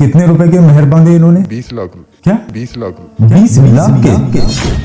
कितने रुपए के मेहर बांधे इन्होंने? 20 लाख। क्या? 20 लाख। 20 लाख के?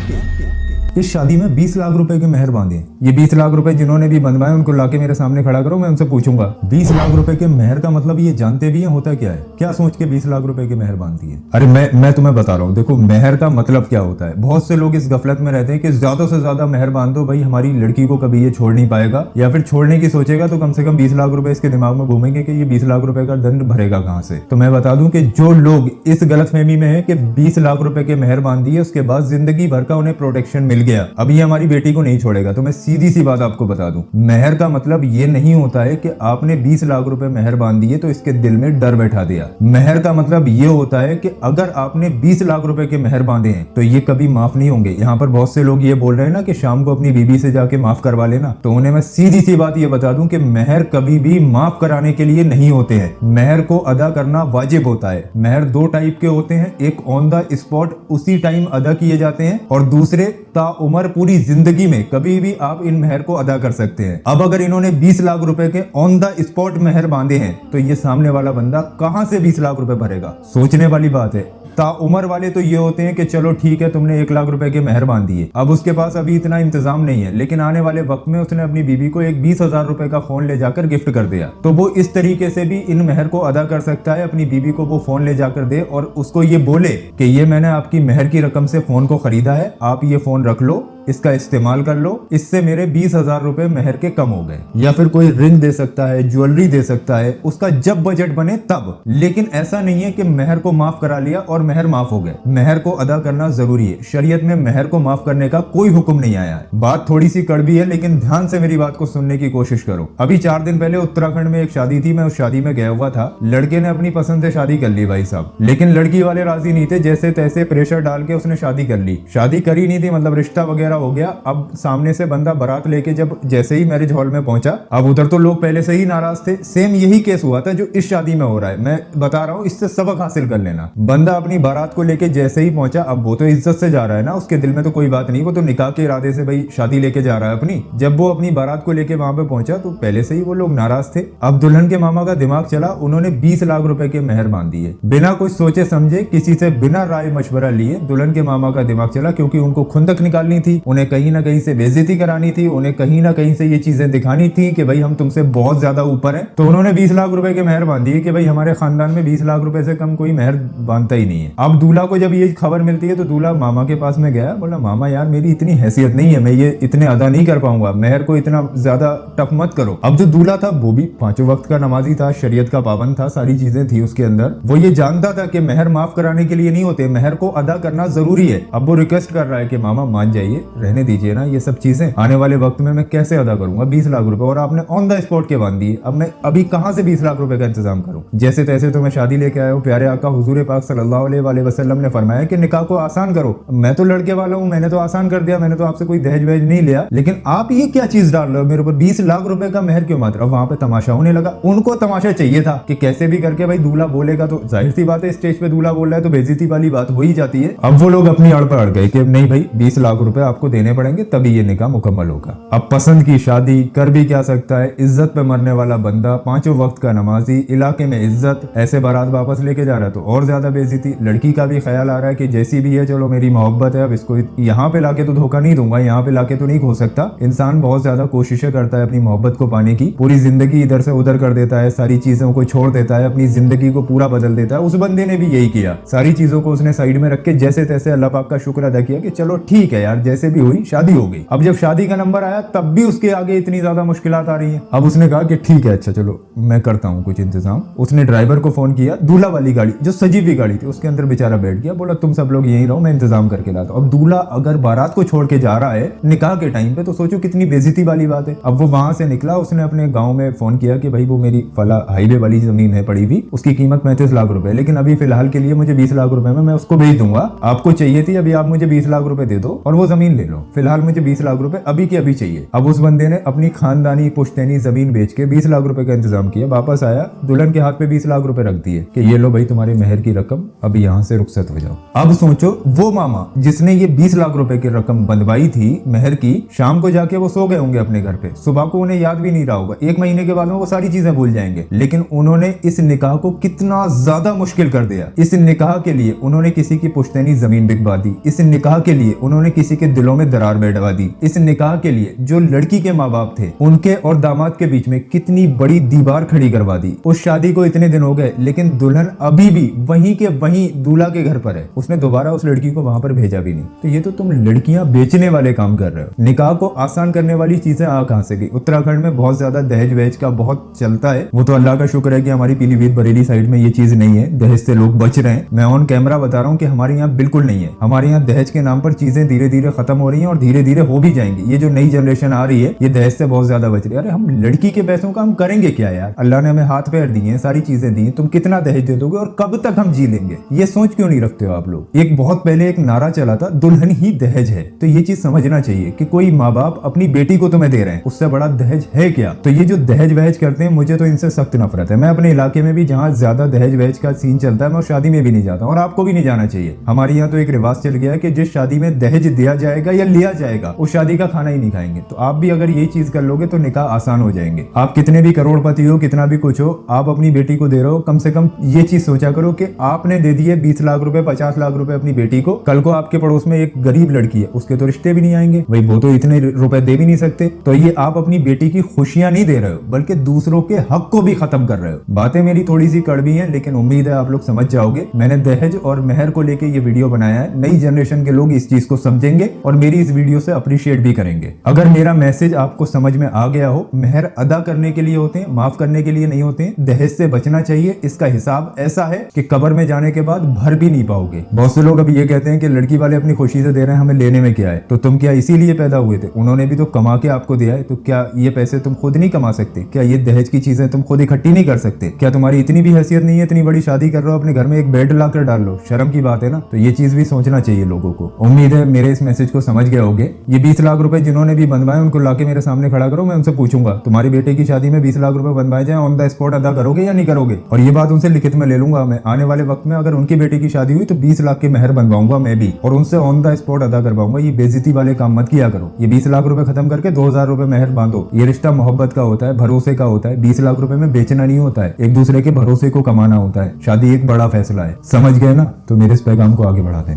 इस शादी में 20 लाख रुपए के मेहर बांधे। ये 20 लाख रुपए जिन्होंने भी बंधवाए उनको लाके मेरे सामने खड़ा करो, मैं उनसे पूछूंगा 20 लाख रुपए के मेहर का मतलब ये जानते भी हैं होता क्या है? क्या सोच के 20 लाख रुपए के मेहर बांधती है? अरे मैं तुम्हें बता रहा हूँ, देखो मेहर का मतलब क्या होता है। बहुत से लोग इस गफलत में रहते हैं कि ज्यादा से ज्यादा मेहर बांध दो भाई, हमारी लड़की को कभी ये छोड़ नहीं पाएगा, या फिर छोड़ने की सोचेगा तो कम से कम 20 लाख रुपए इसके दिमाग में घूमेंगे कि ये 20 लाख रुपए का दंड भरेगा कहाँ से। तो मैं बता दूं कि जो लोग इस गलतफहमी में है कि 20 लाख रुपए के मेहर बांध दिए उसके बाद जिंदगी भर का उन्हें प्रोटेक्शन मिल गया, अब ये हमारी बेटी को नहीं छोड़ेगा, तो मैं सीधी सी बात आपको बता दूं, मेहर का मतलब ये नहीं होता है कि आपने 20 लाख रुपए मेहर बांध दिए तो इसके दिल में डर बैठा दिया। मेहर का मतलब ये होता है कि अगर आपने 20 लाख रुपए के मेहर बांधे हैं तो ये कभी माफ नहीं होंगे। यहाँ पर बहुत से लोग ये बोल रहे हैं ना कि शाम को अपनी बीबी से जाके माफ करवा लेना, तो उन्हें मैं सीधी सी बात ये बता दूं कि मेहर कभी भी माफ कराने के लिए नहीं होते हैं, मेहर को अदा करना वाजिब होता है। मेहर दो टाइप के होते हैं, एक ऑन द स्पॉट उसी टाइम अदा किए जाते हैं, और दूसरे ताउम्र पूरी जिंदगी में कभी भी आप इन मेहर को अदा कर सकते हैं। अब अगर इन्होंने 20 लाख रुपए के ऑन द स्पॉट मेहर बांधे हैं तो ये सामने वाला बंदा कहां से 20 लाख रुपए भरेगा? सोचने वाली बात है। ताउम्र वाले तो ये होते हैं कि चलो ठीक है तुमने 1 लाख रुपए के मेहर बांध दिए, अब उसके पास अभी इतना इंतजाम नहीं है, लेकिन आने वाले वक्त में उसने अपनी बीबी को एक 20,000 रुपए का फोन ले जाकर गिफ्ट कर दिया, तो वो इस तरीके से भी इन मेहर को अदा कर सकता है। अपनी बीबी को वो फोन ले जाकर दे और उसको ये बोले कि ये मैंने आपकी मेहर की रकम से फोन को खरीदा है, आप ये फोन रख लो, इसका इस्तेमाल कर लो, इससे मेरे 20,000 रुपए मेहर के कम हो गए। या फिर कोई रिंग दे सकता है, ज्वेलरी दे सकता है, उसका जब बजट बने तब। लेकिन ऐसा नहीं है कि मेहर को माफ करा लिया और मेहर माफ हो गए। मेहर को अदा करना जरूरी है। शरीयत में मेहर को माफ करने का कोई हुक्म नहीं आया है। बात थोड़ी सी कड़वी है लेकिन ध्यान से मेरी बात को सुनने की कोशिश करो। अभी 4 दिन पहले उत्तराखंड में एक शादी थी, मैं उस शादी में गया हुआ था। लड़के ने अपनी पसंद से शादी कर ली भाई साहब, लेकिन लड़की वाले राजी नहीं थे, जैसे तैसे प्रेशर डाल के उसने शादी कर ली। शादी करी नहीं थी, मतलब रिश्ता वगैरह हो गया। अब सामने से बंदा बारात लेके जब जैसे ही मैरिज हॉल में पहुंचा, अब उधर तो लोग पहले से ही नाराज थे। सेम यही केस हुआ था जो इस शादी में हो रहा है। मैं बता रहा हूँ, इससे सबक हासिल कर लेना। बंदा अपनी बारात को लेके जैसे ही पहुंचा, अब वो तो इज्जत से जा रहा है ना, उसके दिल में तो कोई बात नहीं, वो तो निकाह के इरादे से भाई शादी लेके जा रहा है अपनी। जब वो अपनी बारात को लेके वहां पे पहुंचा तो पहले से ही वो लोग नाराज थे। अब दुल्हन के मामा का दिमाग चला, उन्होंने 20 लाख रुपए के मेहर बांध दिए बिना कुछ सोचे समझे, किसी से बिना राय मशवरा लिए। दुल्हन के मामा का दिमाग चला क्योंकि उनको खुंदक निकालनी थी, उन्हें कहीं ना कहीं से बेइज्जती करानी थी, उन्हें कहीं ना कहीं से ये चीजें दिखानी थी कि भाई हम तुमसे बहुत ज्यादा ऊपर हैं। तो उन्होंने 20 लाख रुपए के मेहर बांध दिए कि भाई हमारे खानदान में 20 लाख रुपए से कम कोई मेहर बांधता ही नहीं है। अब दूल्हा को जब ये खबर मिलती है तो दूल्हा मामा के पास में गया, बोला मामा यार मेरी इतनी हैसियत नहीं है, मैं ये इतने अदा नहीं कर पाऊंगा, मेहर को इतना ज्यादा टफ मत करो। अब जो दूल्हा था वो भी 5 वक्त का नमाजी था, शरीयत का पाबंद था, सारी चीजें थी उसके अंदर। वो ये जानता था कि मेहर माफ कराने के लिए नहीं होते, मेहर को अदा करना जरूरी है। अब वो रिक्वेस्ट कर रहा है कि मामा मान जाइए, रहने दीजिए ना ये सब चीजें, आने वाले वक्त में मैं कैसे अदा करूंगा 20 लाख रुपए, और आपने ऑन द स्पॉट के बांध दिए। अब मैं अभी कहां से 20 लाख रुपए का इंतजाम करूं? जैसे तैसे तो मैं शादी लेके आया हूं। प्यारे आका हुजूर पाक सल्लल्लाहु अलैहि वसल्लम ने फरमाया कि निकाह को आसान करो। मैं तो लड़के वाला हूं, मैंने तो आसान कर दिया, मैंने तो आपसे कोई दहेज वहेज नहीं लिया, लेकिन आप ये क्या चीज डाल रहे हो मेरे ऊपर? 20 लाख रुपए का मेहर क्यों मात्र? अब वहां पे तमाशा होने लगा। उनको तमाशा चाहिए था कि कैसे भी करके भाई दूल्हा बोलेगा, तो जाहिर सी बात है स्टेज पे दूल्हा बोल रहा है तो बेइज्जती वाली बात हो ही जाती है। अब वो लोग अपनी अड़ पर अड़ गए कि नहीं भाई 20 लाख रुपए आपको देने पड़ेंगे तभी ये निकाह मुकम्मल होगा। अब पसंद की शादी कर भी क्या सकता है, इज्जत पे मरने वाला बंदा, 5 वक्त का नमाजी, इलाके में इज्जत, ऐसे बारात वापस लेके जा रहा है तो और ज्यादा बेइज्जती। लड़की का भी ख्याल आ रहा है कि जैसी भी है चलो मेरी मोहब्बत है, अब इसको यहाँ पे लाके तो धोखा नहीं दूंगा, यहाँ पे लाके तो नहीं खो सकता। इंसान बहुत ज्यादा कोशिशें करता है अपनी मोहब्बत को पाने की, पूरी जिंदगी इधर से उधर कर देता है, सारी चीजों को छोड़ देता है, अपनी जिंदगी को पूरा बदल देता है। उस बंदे ने भी यही किया, सारी चीजों को उसने साइड में रख के जैसे तैसे अल्लाह पाक का शुक्र अदा किया कि चलो ठीक है यार, जैसे भी हुई शादी हो गई। अब जब शादी का नंबर आया तब भी उसके आगे इतनी ज्यादा मुश्किलात आ रही हैं। अब उसने कहा कि ठीक है अच्छा चलो मैं करता हूँ कुछ इंतजाम। उसने ड्राइवर को फोन किया, दूल्हा वाली गाड़ी जो सजी हुई गाड़ी थी उसके अंदर बेचारा बैठ गया, बोला तुम सब लोग यहीं रहो, मैं इंतजाम करके लाता हूँ। अब दूल्हा अगर बारात को छोड़ के जा रहा है निकाह के टाइम पे तो सोचो कितनी बेइज्जती वाली बात है। अब वो वहां से निकला, उसने अपने गाँव में फोन किया कि भाई वो मेरी फला हाईवे वाली जमीन है पड़ी हुई, उसकी कीमत 35 लाख रुपए, लेकिन अभी फिलहाल के लिए मुझे 20 लाख रुपए में मैं उसको भेज दूंगा, आपको चाहिए थी अभी आप मुझे 20 लाख रुपए दे दो और वो जमीन ले लो, फिलहाल मुझे 20 लाख रुपए अभी के अभी चाहिए। अब उस बंदे ने अपनी खानदानी पुश्तैनी जमीन बेच के 20 लाख रुपए का इंतजाम किया। वापस आया, दुल्हन के हाथ पे 20 लाख रुपए रख दिए कि ये लो भाई तुम्हारी मेहर की रकम, अभी यहाँ से रुखसत हो जाओ। अब सोचो वो मामा जिसने ये 20 लाख रुपए की रकम बंधवाई थी मेहर की, शाम को जाके वो सो गए होंगे अपने घर पे, सुबह को उन्हें याद भी नहीं रहा होगा, 1 महीने के बाद में वो सारी चीजें भूल जाएंगे। लेकिन उन्होंने इस निकाह को कितना ज्यादा मुश्किल कर दिया। इस निकाह के लिए उन्होंने किसी की पुश्तैनी जमीन बिकवा दी, इस निकाह के लिए उन्होंने किसी के दिलों में दरार बैठवा दी, इस निकाह के लिए जो लड़की के माँ बाप थे उनके और दामाद के बीच में कितनी बड़ी दीवार खड़ी करवा दी। उस शादी को इतने दिन हो गए लेकिन दुल्हन अभी भी वहीं के वहीं दूल्हा के घर पर है, उसने दोबारा उस लड़की को वहां पर भेजा भी नहीं। तो ये तो तुम लड़कियां बेचने वाले काम कर रहे हो। निकाह को आसान करने वाली चीजें आ कहां से गई। उत्तराखंड में बहुत ज्यादा दहेज वहेज का बहुत चलता है, वो तो अल्लाह का शुक्र है कि हमारी पीलीभीत बरेली साइड में ये चीज नहीं है, दहेज से लोग बच रहे हैं। मैं ऑन कैमरा बता रहा हूँ कि हमारे यहाँ बिल्कुल नहीं है। हमारे यहाँ दहेज के नाम पर चीजें धीरे धीरे खत्म हो रही है और धीरे धीरे हो भी जाएंगी। ये जो नई जनरेशन आ रही है ये दहेज से बहुत ज्यादा बच रही है। अरे हम लड़की के पैसों का हम करेंगे क्या यार? अल्लाह ने हमें हाथ पैर दिए हैं, सारी चीजें दी हैं, तुम कितना दहेज दे दोगे और कब तक हम जी लेंगे? ये सोच क्यों नहीं रखते हो आप लोग? एक बहुत पहले एक नारा चला था दुल्हन ही दहेज है, तो ये चीज समझना चाहिए कि कोई माँ बाप अपनी बेटी को तुम्हें दे रहे हैं, उससे बड़ा दहेज है क्या? तो ये जो दहेज वहेज करते हैं मुझे तो इनसे सख्त नफरत है। मैं अपने इलाके में भी जहाँ ज्यादा दहेज वहेज का सीन चलता है मैं उस शादी में भी नहीं जाता और आपको भी नहीं जाना चाहिए। हमारे यहाँ तो एक रिवाज चल गया है कि जिस शादी में दहेज दिया जाएगा या लिया जाएगा उस शादी का खाना ही नहीं खाएंगे। तो आप भी अगर यही चीज कर लोगे तो निकाह आसान हो जाएंगे। आप कितने भी करोड़पति हो, कितना भी कुछ हो, आप अपनी बेटी को दे रहे हो, कम से कम ये चीज सोचा करो कि आपने दे दिए 20 लाख रुपए 50 लाख रुपए अपनी बेटी को, कल को आपके पड़ोस में एक गरीब लड़की है, उसके तो रिश्ते भी नहीं आएंगे भाई, वो तो इतने रुपए दे भी नहीं सकते। तो ये आप अपनी बेटी की खुशियां नहीं दे रहे हो बल्कि दूसरों के हक को भी खत्म कर रहे हो। बातें मेरी थोड़ी सी कड़वी हैं लेकिन उम्मीद है आप लोग समझ जाओगे। मैंने दहेज और मेहर को लेके ये वीडियो बनाया है, नई जनरेशन के लोग इस चीज को समझेंगे और मेरी इस वीडियो से अप्रिशिएट भी करेंगे। अगर मेरा मैसेज आपको समझ में आ गया हो, मेहर अदा करने के लिए होते हैं, माफ करने के लिए नहीं होते हैं। दहेज से बचना चाहिए, इसका हिसाब ऐसा है कि कब्र में जाने के बाद भर भी नहीं पाओगे। बहुत से लोग अब ये कहते हैं कि लड़की वाले अपनी खुशी से दे रहे हैं, हमें लेने में क्या है? तो तुम क्या इसीलिए पैदा हुए थे? उन्होंने भी तो कमा के आपको दिया है, तो क्या ये पैसे तुम खुद नहीं कमा सकते? क्या ये दहेज की चीजें तुम खुद इकट्ठी नहीं कर सकते? क्या तुम्हारी इतनी भी हैसियत नहीं है? इतनी बड़ी शादी कर रहे हो, अपने घर में एक बेड लाकर डाल लो, शर्म की बात है ना। तो ये चीज भी सोचना चाहिए लोगों को। उम्मीद है मेरे इस मैसेज को समझ गए होगे। ये 20 लाख रुपए जिन्होंने भी बनवाए उनको लाके मेरे सामने खड़ा करो, मैं उनसे पूछूंगा तुम्हारी बेटे की शादी में 20 लाख रुपए बनवाए जाए, ऑन द स्पॉट अदा करोगे या नहीं करोगे? और ये बात उनसे लिखित में ले लूंगा मैं, आने वाले वक्त में अगर उनकी बेटी की शादी हुई तो 20 लाख की मेहर बनवाऊंगा मैं भी और उनसे ऑन द स्पॉट अदा करवाऊंगा। ये बेइज्जती वाले काम मत किया करो। ये 20 लाख रुपए खत्म करके 2000 रुपए मेहर बांधो। ये रिश्ता मोहब्बत का होता है, भरोसे का होता है। 20 लाख रुपए में बेचना नहीं होता है, एक दूसरे के भरोसे को कमाना होता है। शादी एक बड़ा फैसला है, समझ गए ना? तो मेरे इस पैगाम को आगे बढ़ा देना।